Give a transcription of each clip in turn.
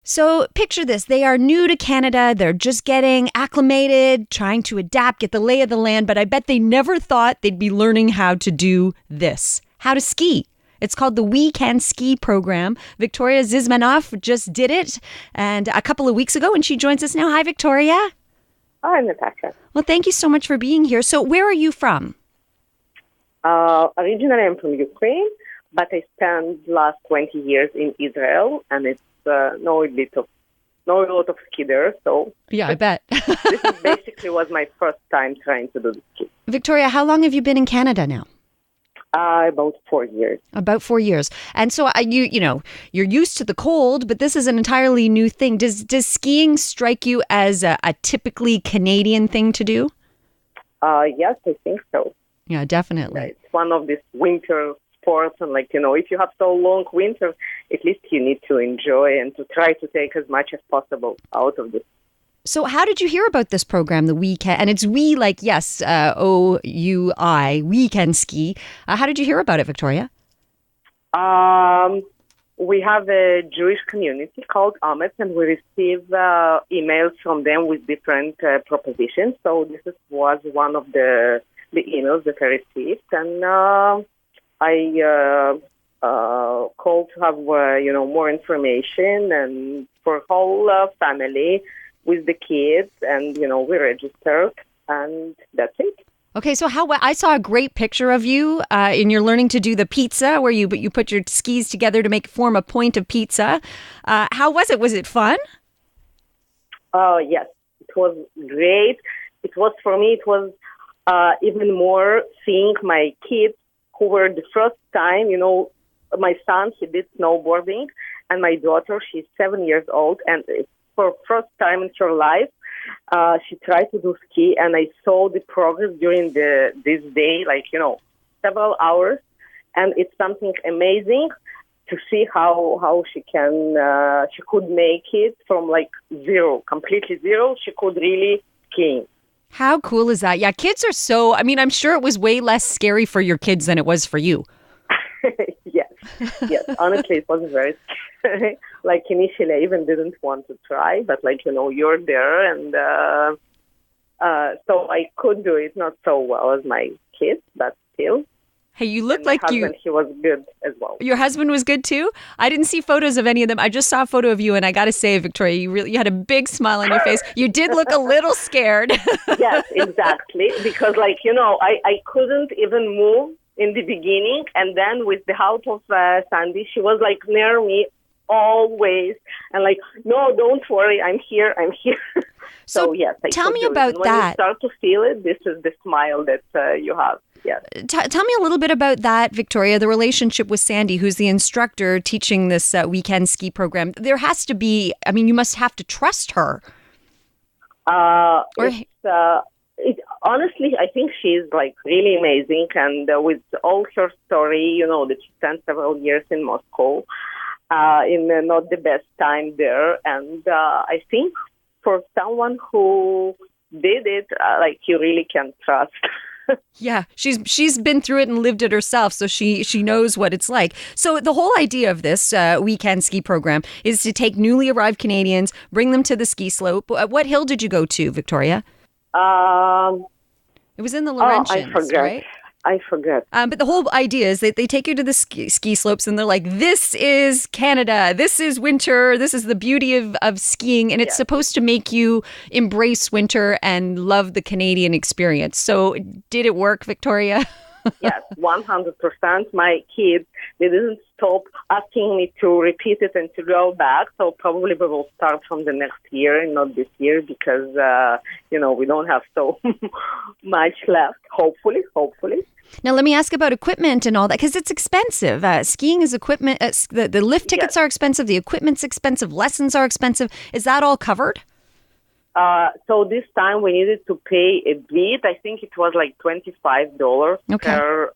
So picture this. They are new to Canada. They're just getting acclimated, trying to adapt, get the lay of the land. But I bet they never thought they'd be learning how to do this, how to ski. It's called the OuiCanSki program. Victoria Zizmanov just did it and a couple of weeks ago, and she joins us now. Hi, Victoria. Hi, Natasha. Well, thank you so much for being here. So where are you from? Originally, I'm from Ukraine, but I spent last 20 years in Israel, and it's no lot of ski there. So Yeah, I bet. this is basically was my first time trying to do the ski. Victoria, how long have you been in Canada now? About 4 years. About 4 years. And so you're used to the cold, but this is an entirely new thing. Does skiing strike you as a typically Canadian thing to do? Yes, I think so. Yeah, definitely. It's one of these winter sports, and if you have so long winter, at least you need to enjoy and to try to take as much as possible out of this. So how did you hear about this program, the and it's OUI, OuiCanSki. How did you hear about it, Victoria? We have a Jewish community called Amet, and we receive emails from them with different propositions. So this was one of the emails that I received, and I called to have more information, and for whole family with the kids, and we registered, and that's it. Okay, so I saw a great picture of you in your learning to do the pizza, where you put your skis together to form a point of pizza. How was it? Was it fun? Yes, it was great. It was, for me, it was even more seeing my kids who were the first time, my son, he did snowboarding, and my daughter, she's 7 years old, and for first time in her life, she tried to do ski, and I saw the progress during this day, several hours, and it's something amazing to see how she could make it from zero, completely zero. She could really ski. How cool is that? Yeah, kids are I'm sure it was way less scary for your kids than it was for you. Yes. Honestly, it was very scary. Initially, I even didn't want to try, but you're there, and so I could do it not so well as my kids, but still. Hey, you look like you. My husband, he was good as well. Your husband was good too? I didn't see photos of any of them. I just saw a photo of you, and I got to say, Victoria, you had a big smile on your face. You did look a little scared. Yes, exactly. Because, I couldn't even move in the beginning, and then with the help of Sandy, she was near me always, and no, don't worry, I'm here. So yes, tell me about that. When you start to feel it, this is the smile that you have. Yes. Tell me a little bit about that, Victoria, the relationship with Sandy, who's the instructor teaching this OuiCanSki program. There has to be, you must have to trust her. Honestly, I think she's really amazing, and with all her story, that she spent several years in Moscow, in not the best time there, and I think for someone who did it, you really can trust. Yeah, she's been through it and lived it herself, so she knows what it's like. So the whole idea of this OuiCanSki program is to take newly arrived Canadians, bring them to the ski slope. What hill did you go to, Victoria? It was in the Laurentians, right? I forget. But the whole idea is that they take you to the ski slopes, and they're like, this is Canada, this is winter, this is the beauty of skiing, and it's supposed to make you embrace winter and love the Canadian experience. So did it work, Victoria? Yes, 100%. My kids, they didn't stop asking me to repeat it and to go back. So probably we will start from the next year and not this year because, we don't have so much left. Hopefully. Now, let me ask about equipment and all that, because it's expensive. Skiing is equipment. The lift tickets are expensive. The equipment's expensive. Lessons are expensive. Is that all covered? So this time we needed to pay a bit. I think it was $25 per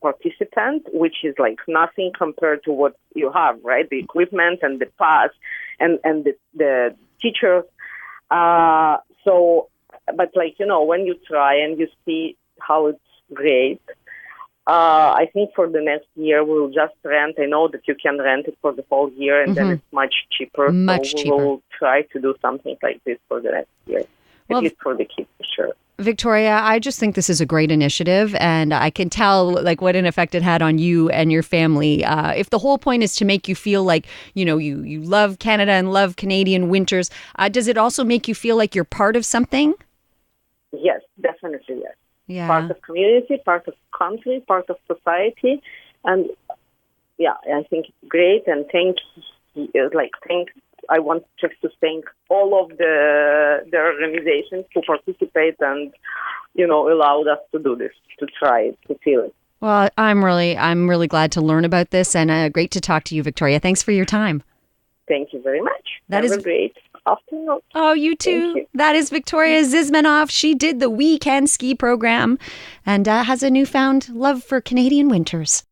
participant, which is nothing compared to what you have, right? The equipment and the pass and the teachers. But when you try and you see how it's great, I think for the next year we'll just rent. I know that you can rent it for the whole year, and then it's much cheaper. Much so cheaper. We'll try to do something like this for the next year, Well, at least for the kids, for sure. Victoria, I just think this is a great initiative, and I can tell like what an effect it had on you and your family. If the whole point is to make you feel like, you love Canada and love Canadian winters, does it also make you feel like you're part of something? Yes, definitely, yes. Yeah. Part of community, part of country, part of society. And yeah, I think it's great. And I want just to thank all of the organizations who participate and, allowed us to do this, to try it, to feel it. Well, I'm really glad to learn about this, and great to talk to you, Victoria. Thanks for your time. Thank you very much. That is a great afternoon. Oh, you too. You. That is Victoria Zizmanoff. She did the OuiCanSki program and has a newfound love for Canadian winters.